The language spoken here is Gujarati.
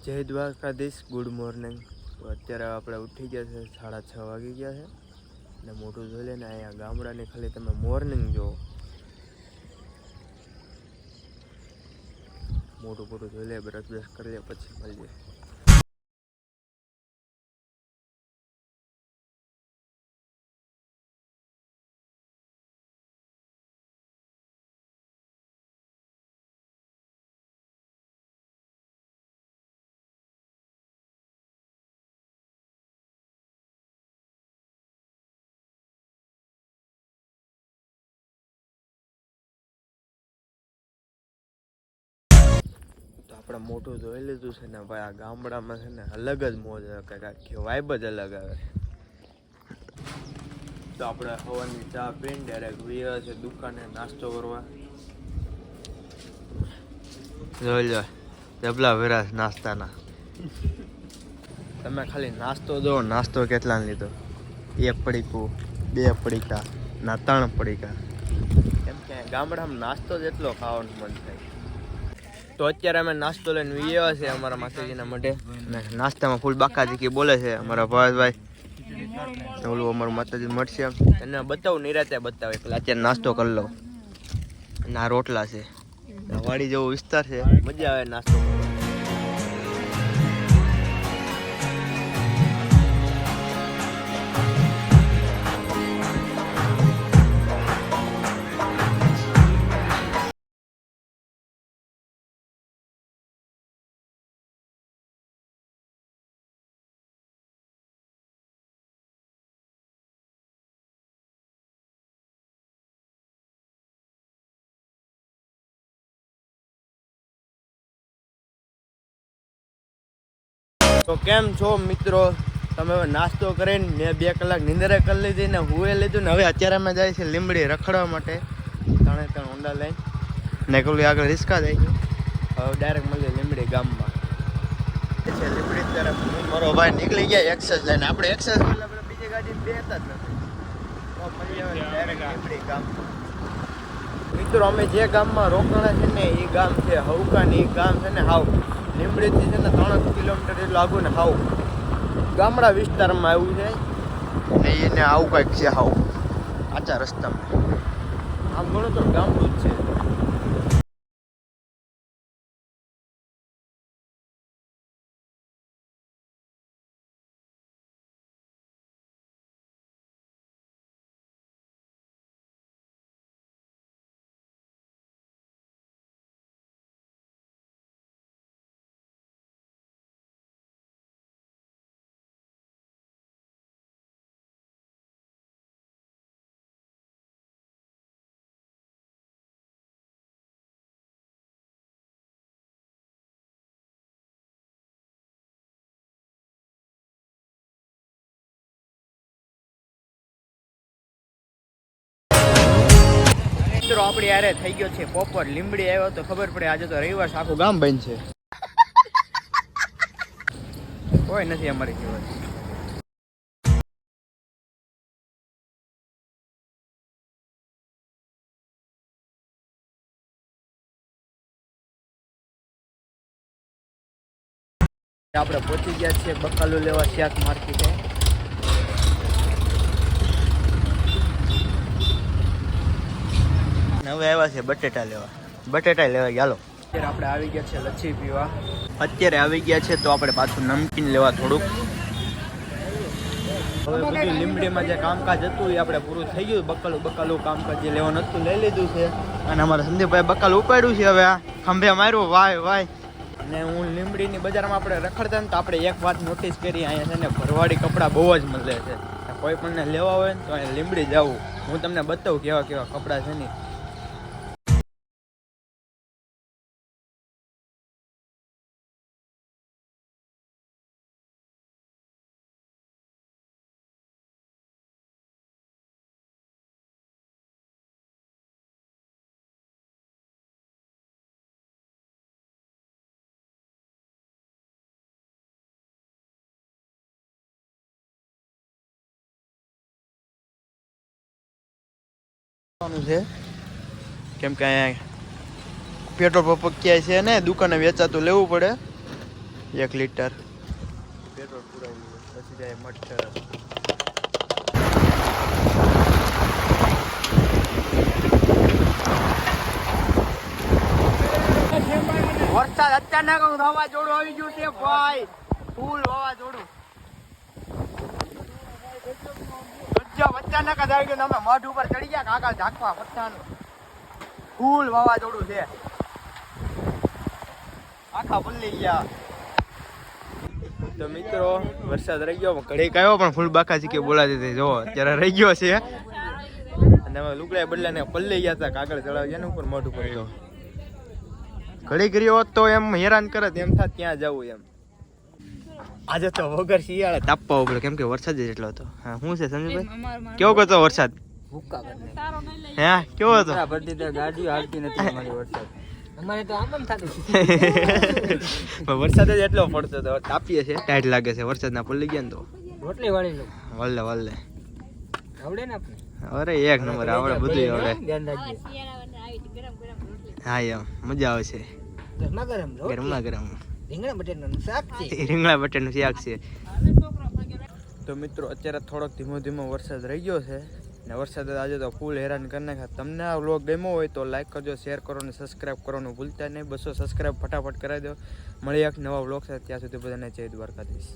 જય દ્વારકાધીશ, ગુડ મોર્નિંગ. તો અત્યારે આપણે ઉઠી ગયા છે, 6:30 વાગી ગયા છે ને મોટું જોઈ લે ને અહીંયા ગામડાની ખાલી તમે મોર્નિંગ જુઓ. મોટું જોઈ લે, બ્રશ કરી લે પછી મળીએ. તો આપણે મોટું જોઈ લીધું છે ને ભાઈ, આ ગામડામાં છે ને અલગ જ મોજ કંઈક આખી વાઇબ જ અલગ આવે. તો આપણે હવાની ચા પીને ડાયરેક્ટ વીએ છે દુકાને નાસ્તો કરવા. જોઈ લો જબલા વિરાસ નાસ્તાના. તમે ખાલી નાસ્તો દો, નાસ્તો કેટલા લીધો? 1 પડીકું, 2 પડીકા ના 3 પડીકા. કેમ કે ગામડામાં નાસ્તો જ એટલો ખાવાનું મન થાય. તો અત્યારે અમે નાસ્તો લઈને વીએ છે અમારા માતાજીના મઢે, અને નાસ્તામાં ફૂલ બાકાજી બોલે છે અમારા ભાઈ. ઓલું અમારું માતાજી મળશે એને બતાવું, નિરાતે બતાવે. એટલે અત્યારે નાસ્તો કરી લો. અને આ રોટલા છે, વાડી જેવો વિસ્તાર છે, મજા આવે નાસ્તો કરવા. તો કેમ છો મિત્રો? તમે હવે નાસ્તો કરીને મેં 2 કલાક નિંદરે કરી લીધી ને હુએ લીધું ને હવે અત્યારે અમે જાય છે લીંબડી રખડવા માટે. 3 ઊંડા લઈને ને પેલું આગળ રિસ્કા જાય છે. હવે ડાયરેક્ટ મળીએ લીંબડી ગામમાં. છે લીંબડી તરફ મારો ભાઈ નીકળી ગયા એક્સરસાઇઝ લઈને. આપણે એક્સરસાઇઝ એટલે આપણે બીજી ગાડી બેતા જ નથી. તો મળીએ હવે ડાયરેક્ટ લીંબડી ગામમાં. મિત્રો અમે જે ગામમાં રોકાણા છે ને એ ગામ છે હવકા ને. એ ગામ છે ને હાવ લીંબડીથી છે ને 3 કિલોમીટર એટલું આગું ને હાવ ગામડા વિસ્તારમાં આવ્યું છે ને એને આવું કંઈક છે હાવ આચા રસ્તામાં. આમ ગણો તો ગામડું જ છે. મિત્રો આપણી યારે થઈ ગયો છે પોપર. લીંબડી આવ્યો તો ખબર પડે આજે તો રવિવાર આખું ગામ બંધ છે. કોઈ નથી અમારી જીવન. આપણે પહોંચી ગયા છીએ બકાલું લેવા શાક માર્કેટે. હવે આવ્યા છે બટેટા લેવા ગયા. હાલો અત્યારે આપણે આવી ગયા છે લચ્છી પીવા. અત્યારે આવી ગયા છે તો આપણે પાછું નમકીન લેવા થોડુંક. હવે બધું લીંબડીમાં જે કામકાજ હતું એ આપણે પૂરું થઈ ગયું. બકાલું કામકાજ જે લેવાનું હતું લઈ લીધું છે. અને અમારા સંદીપભાઈ બકાલું ઉપાડ્યું છે. હવે આ ખંભે માર્યું વાય. અને હું લીંબડીની બજારમાં આપણે રખડતા ને તો આપણે એક વાત નોટિસ કરી, અહીંયા છે ને ભરવાડી કપડાં બહુ જ મળે છે. કોઈ પણને લેવા હોય ને તો અહીંયા લીંબડી જવું. હું તમને બતાવું કેવા કપડાં છે ને. છે કેમ કે અહીંયા પેટ્રોલ પંપ ક્યાંય છે ને દુકાને વેચાતું લેવું પડે. 1 લીટર પેટ્રોલ પુરાવ્યું પછી જાય મઠ. વરસાદ અચાનક વાવાઝોડું આવી ગયું છે ભાઈ, ફૂલ વાવાઝોડું અચાનક જ આવી ગયું. અમે મઢ ઉપર ચડી ગયા કાકા ઝાંખવા પઠાનું, ફૂલ વાવાઝોડું છે, આખા પલ્લી ગયા. તો મિત્રો વરસાદ રહી ગયો, ઘડી આવ્યો પણ ફૂલ બાકા છે કે બોલાતી હતી. જો અત્યારે રહી ગયો છે અને અમે લુગડા બદલાને પલ્લી ગયા હતા, કાગળ ચડાવી ગયા ને ઉપર મઢ ઉપર ગયો. ઘડી કર્યો હોત તો એમ હેરાન કરત, એમ થાત ક્યાં જવું એમ. આજે તો વગર શિયાળે તાપવા ઉભરો કેમ કે વરસાદ જ એટલો હતો. હા શું છે સંજયભાઈ, કેવો હતો વરસાદ? હે કેવો હતો? ગાડીઓ હાલતી નથી અમારી વરસાદ. અમારે તો આમ થતું વરસાદ જ એટલો પડતો હતો, તાપીએ છે, ટાઈટ લાગે છે. વરસાદના પલ્લી ગયા ને તો રોટલી વાળી લો વલ્લે વલ્લે આવડે ને આપણે. અરે એક નંબર આવડે, બધું આવડે. હા એમ મજા આવશે. ગરમા ગરમ રીંગણા બટેટાનું શાક છે. તો મિત્રો અત્યારે થોડોક ધીમો ધીમો વરસાદ રહી ગયો છે ને વરસાદ આજે તો ફૂલ હેરાન કરી નાખ્યા. તમને આ વ્લોગ ગમ્યો હોય તો લાઈક કરજો, શેર કરો અને સબસ્ક્રાઈબ કરવાનું ભૂલતા નહીં. 200 સબસ્ક્રાઈબ ફટાફટ કરાવી દો. મળીએ એક નવા વ્લોગ સાથે, ત્યાં સુધી બધાને જય દ્વારકાધીશ.